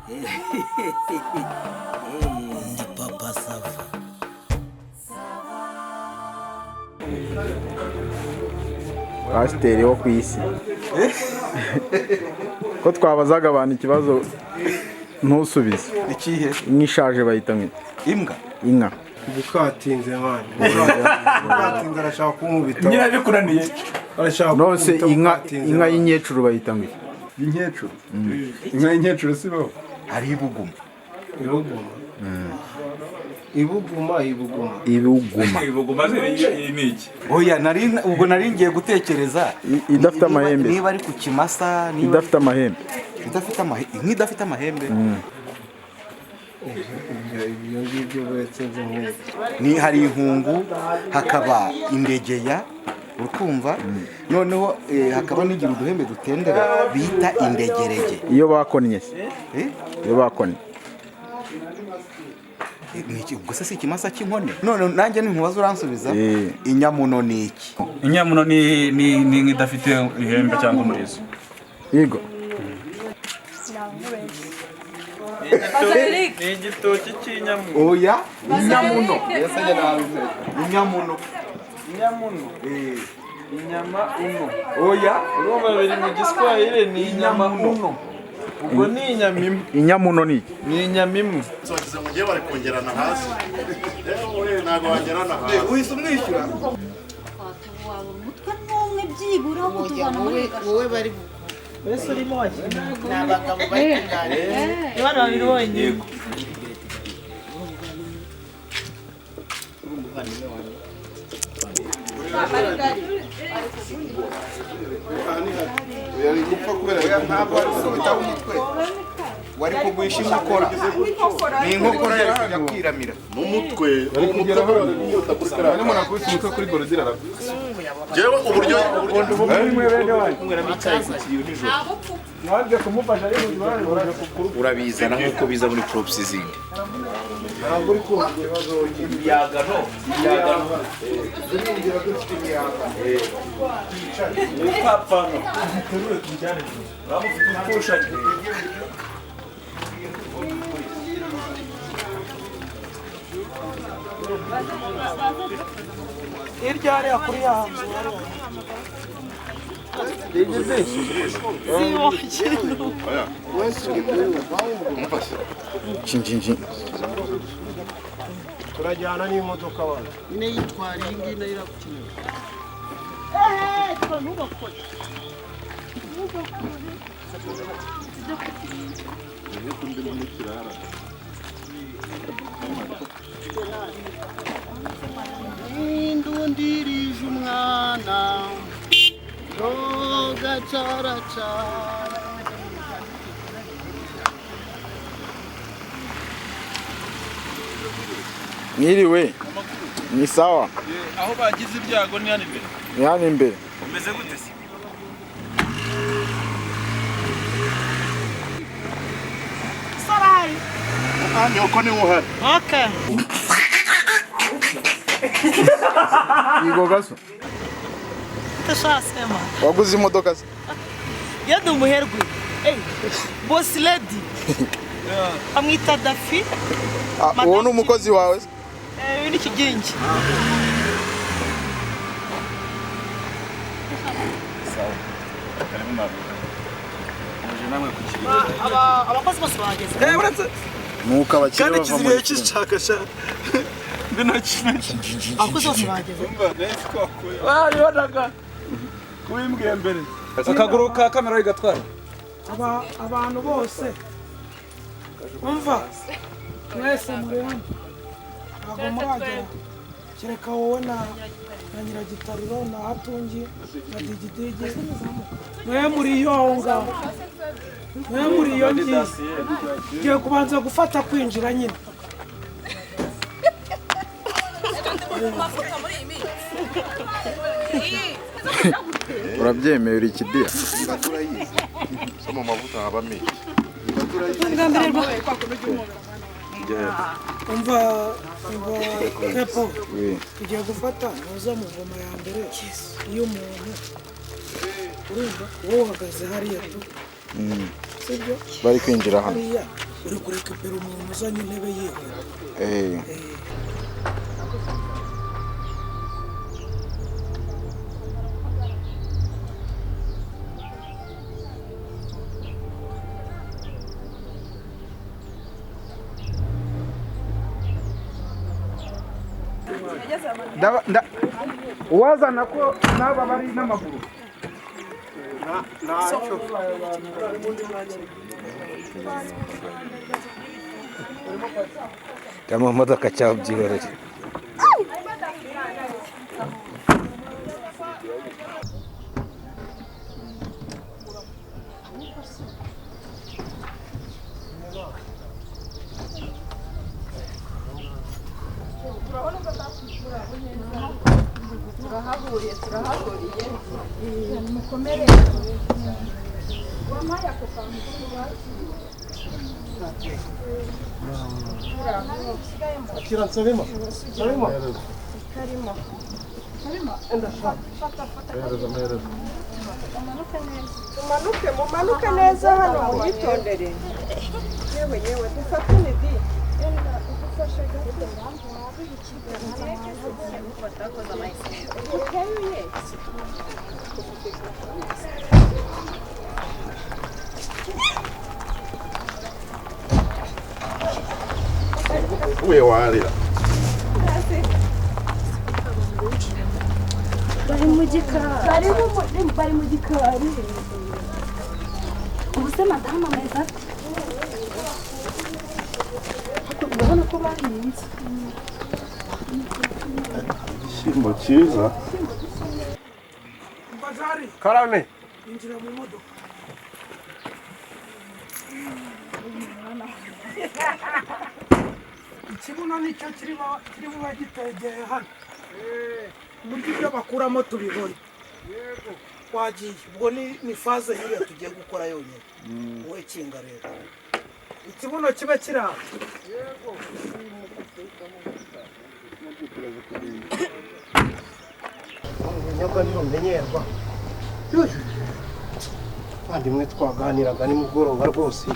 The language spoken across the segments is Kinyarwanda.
Ndi papa sava. Pasiteri wo ku isi ko twabazaga abantu ikibazo ntusubize ikihe nk'ishaje bahita nk'ita imbwa inka bukatinze mwana bukatinze arashaka kumubita nyina bikuraniye arashaka nose inka y'inyecuru bahita nk'ita inkecuru inka y'inkecuru sibo hari ibuguma ibuguma n'iki oya ubwo nari ngiye gutekereza idafite amahembe niba ari ku kimasa idafite amahembe nk'idafite amahembe ni hari inkungu hakaba indegeya urukumva noneho hakaba n'igira uduhembe dutendera bita indegerege iyo bakonnye iyo bakonnye gusa si ikimasa cy'inkone none nanjye ntimubaza uransubiza inyamuno ni iki inyamuno ni nk'idafite ihembe cyangwa umurizo yego ni igitoki cy'inyamuno oya inyamuno inyamuno inyama uno oya urumva biri mu giswahili ni inyama uno ubwo ni inyama imwe inyamuno ni iki ni inyama imwe sogize mu gihe bari kongerana hasi ntabwo wangerana hasi uhise umwishyura waba umutwe n'umwe byibura aho kutuvana muri wowe bari wese urimo wakina ni abagabo bari kuganira ni bano babiri bonyine yari gupfa kubera ntabwo wari gukubitaho umutwe wari kugwisha inkokora ni inkokora yakwiramira n'umutwe bari kugera aho barimo nakubita umutwe kuri gorodira jewe uburyo urabizana nk'uko biza muri props zindi hirya hariya kuri ya hanze turajyana n'imodoka abantu nyine yitwara iyi ngiyi nayo iragukenera ndundirije umwana gacaracara mwiriwe ni sawa aho bagize ibyago ni hano imbere ni hano imbere umeze gute se sarari ahandi uko ni uhari okay yego gaso tashasema waguze imodoka se yadu muherwe boss lady amwita Dafi uwo ni umukozi wawe se ni kigingi abakozi bose bahageze nuko abakire kandi bava kizigiye cy'ishakasha abakozi bose bahageze waribonaga kubimbwiye mbere akaguru ka kamera igatwara abantu bose umva mwese mureba ntabwo muragera kereka wowe na nyiragitariro na hatungi na digidigi mwe muri iyo aho ngaho mwe muri iyo ngiyo ngiye kubanza gufata kwinjira nyine urabyemeye uri ikidiya so mu mavuta haba menshi umva kepo tugiye gufata muza mu ngoma ya mbere iyo umuntu urumva wowe uhagaze hariya tu sibyo bari kwinjira hano hariya uri kurekepera umuntu uzanye intebe yihuta. uwazana ko n'aba bari n'amaguru ntacyo mu modoka cyangwa byihorere. turahahuriye mukomere wampaye ako kantu akira nsabima karimo Mumanuke neza hano muyitondere. Yewe dufatane di. Ufashe gato. Uwe warira. bari mu gikari bari mu gikari ubu se madamu ameze ate urabona ko bahinze Igishyimbo cyiza. karame Injira mu modoka. Ikibuno nicyo kiri buba gitegeye hano. Uburyo ibyo bakuramo tubibona. Yego. Wagiye. Ubwo ni faze yuriya tugiye gukora yonyine. Wowe kinga rero. Ikibuno kibe kiri aho. Yego. nyaga niyo menyerwa kandi mwe twaganiraga nimugoroba rwose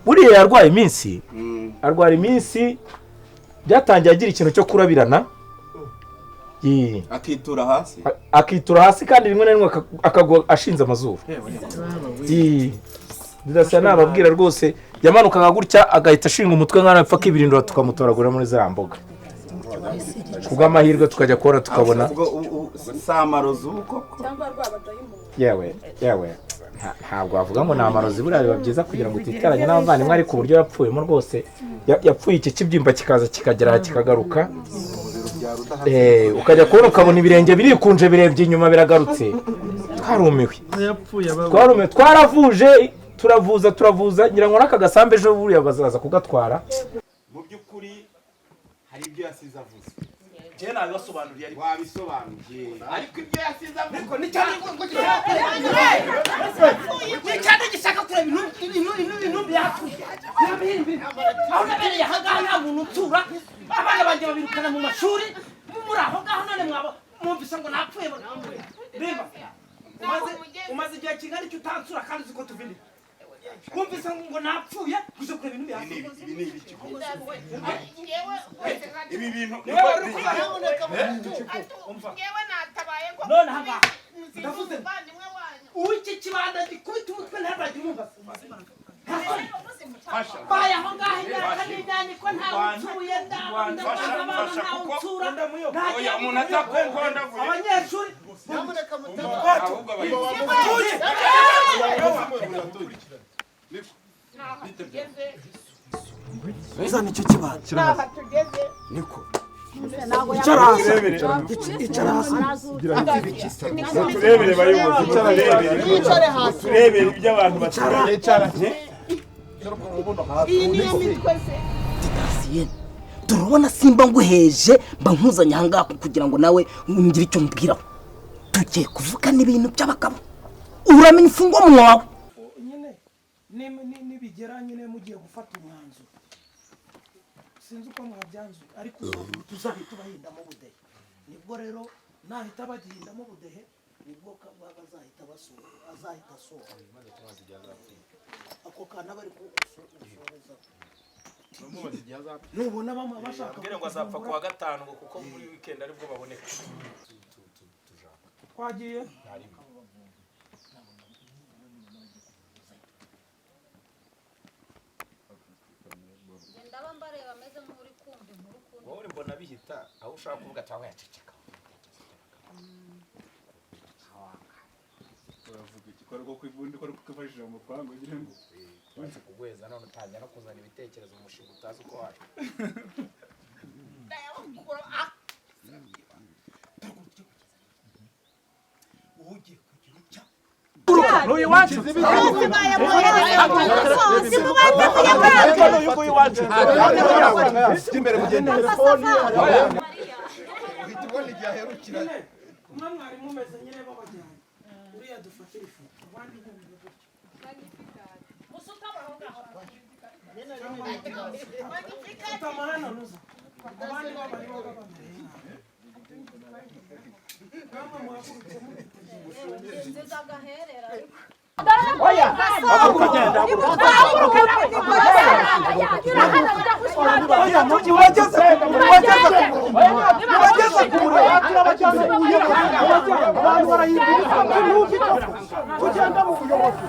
buriya yarwaye iminsi arwara iminsi byatangiye agira ikintu cyo kurabirana akitura hasi kandi rimwe na rimwe akagwa ashinze amazuru bidasa nababwira rwose yamanukaga gutya agahita ashinga umutwe nk'anapfa kibirindura tukamutoragura muri za mboga kubw'amahirwe tukajya kubona tukabona samarozi uko yewe ntabwo wavuga ngo ni amarozi buriya biba byiza kugira ngo utitaranye n'abavandimwe ariko uburyo yapfuyemo rwose yapfuye iki kibyimba kikaza kikagera kikagaruka ukajya kubona ukabona ibirenge birikunje birebye inyuma biragarutse twarumiwe twaravuje turavuza ngira ngo n'aka gasambe ejo buriya bazaza kugatwara mu by'ukuri hari ibyo yasize avuze njye nabibasobanuriye ariko wabisobanuye ariko ibyo yasize avuze ariko nicyane gishaka kureba ibintu byapfuye aho nabereye aha ngaha nta muntu utura abana banjye babirukana mu mashuri muri aho ngaho none mwumvise ngo napfuye reba umaze igihe kingana icyo utansura kandi uzi ko tuvindi wumvise ngo napfuye gusa kureba ibintu byapfuye ibi bintu none aha ngaha ndavuze uw'iki kibanda gikubita umutwe ntabwo umva baye aho ngaho imyaka n'imyanya ko ntawe utuye ndawutsura oya umuntu atakukondaguye abanyeshuri uzana icyo kibanza niko icara hasi icara hasi turebere bayobozi Yicare hasi. turebere ibyo abantu batara iyi niyo mitwe se Didasien turabona simba nguheje mba nkuzanye ahangaha kugira ngo nawe ngire icyo mbwira tugiye kuvuga n'ibintu by'abagabo uramenya ifungwa mu wawe nyine nibigera nyine mugiye gufata umwanzuro sinzi uko mwabyanzuye ariko tuzahita bahindamo ubudehe nibwo rero nahita bagihindamo ubudehe nibwo bazahita basura azahita asohoka ako kana bari kugusoreza nubona bashaka mbwira ngo azapfa kuwa gatanu ngo kuko muri weekend aribwo baboneka twagiye ndaba mbareba ameze nk'uri kumva inkuru kumva wowe mbona bihita aho ushaka kuvuga cyangwa yaceceka uravuga ikikora ko kwibundi ko kufashije mu pango ngira ngo waje kugweza none utangira no kuzana ibitekerezo mu mushinga utazi uko waje n'uyu wacu imbere mugende uhita ubona igihe aherukira kumwe mwari mumeze nyine babajyanye uriya dufatira ifoto abandi bumva gutyo utamahana nuza abandi babari babamere namwe muhagurutse mubitegereje nziza agaherera abantu barayibwira kugenda mu buyobozi